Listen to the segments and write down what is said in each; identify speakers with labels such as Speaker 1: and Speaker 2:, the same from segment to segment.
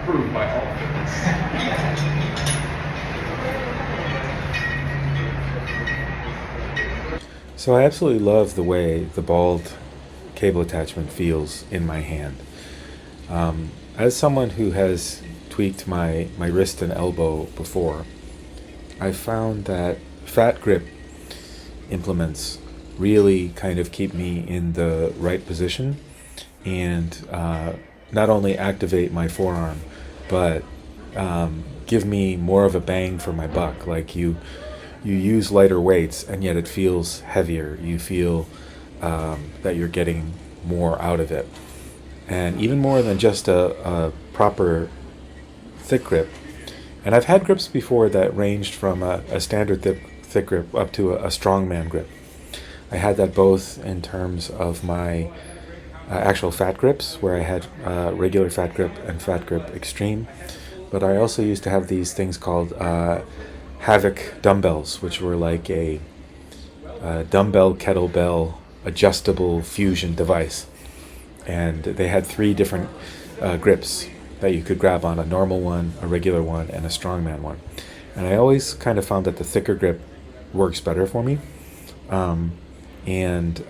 Speaker 1: approved by all fitness.
Speaker 2: So I absolutely love the way the bald cable attachment feels in my hand. As someone who has tweaked my wrist and elbow before, I found that fat grip implements really kind of keep me in the right position and not only activate my forearm, but give me more of a bang for my buck. Like you use lighter weights and yet it feels heavier. You feel that you're getting more out of it. And even more than just a proper thick grip. And I've had grips before that ranged from a standard thick grip up to a strongman grip. I had that both in terms of my actual fat grips, where I had regular fat grip and fat grip extreme. But I also used to have these things called Havoc dumbbells, which were like a dumbbell kettlebell adjustable fusion device. And they had three different grips that you could grab on: a normal one, a regular one, and a strongman one. And I always kind of found that the thicker grip works better for me. And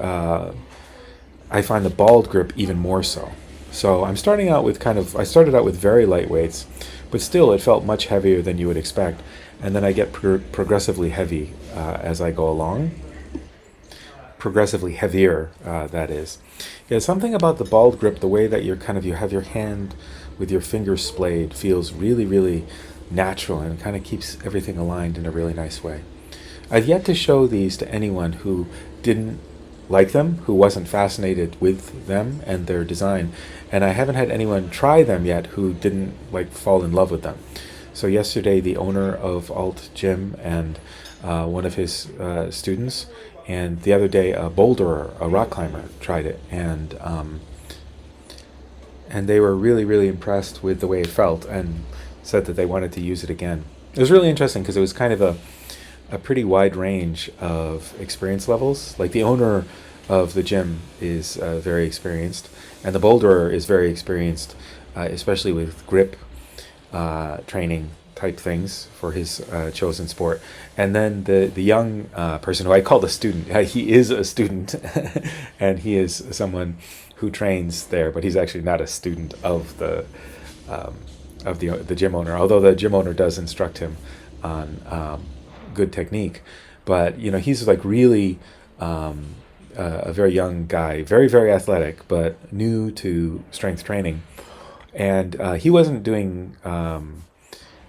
Speaker 2: I find the bald grip even more so. So I'm starting out with I started out with very light weights, but still it felt much heavier than you would expect. And then I get progressively heavy as I go along. Progressively heavier, that is. Yeah, something about the bald grip, the way that you have your hand with your fingers splayed, feels really, really natural and kind of keeps everything aligned in a really nice way. I've yet to show these to anyone who didn't like them, who wasn't fascinated with them and their design, and I haven't had anyone try them yet who didn't fall in love with them. So yesterday, the owner of Alt Gym and one of his students, and the other day a boulderer, a rock climber, tried it, and they were really, really impressed with the way it felt and said that they wanted to use it again. It was really interesting because it was kind of a pretty wide range of experience levels. Like the owner of the gym is very experienced, and the boulderer is very experienced, especially with grip training type things for his chosen sport. And then the young person, who I call the student, he is a student, and he is someone who trains there, but he's actually not a student of the gym owner, although the gym owner does instruct him on good technique. But he's really a very young guy, very, very athletic, but new to strength training. And he wasn't doing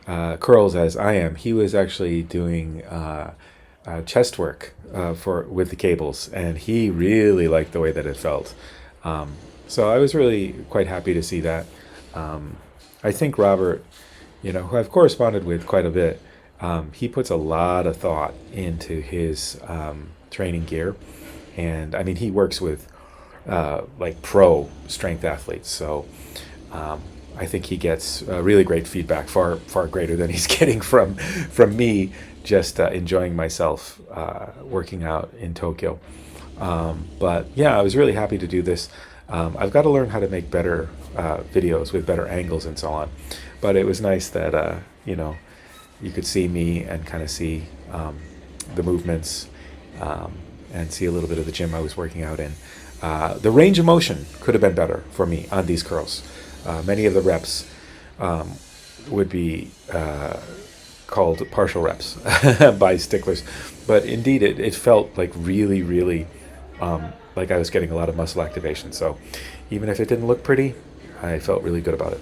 Speaker 2: curls as I am. He was actually doing chest work with the cables, and he really liked the way that it felt. So I was really quite happy to see that. I think Robert, who I've corresponded with quite a bit, he puts a lot of thought into his training gear, and I mean he works with pro strength athletes. So I think he gets really great feedback, far greater than he's getting from me, just enjoying myself working out in Tokyo. But yeah, I was really happy to do this. I've got to learn how to make better videos with better angles and so on. But it was nice that you could see me and kind of see the movements and see a little bit of the gym I was working out in. The range of motion could have been better for me on these curls. Many of the reps would be called partial reps by sticklers, but indeed it felt really, really like I was getting a lot of muscle activation. So even if it didn't look pretty, I felt really good about it.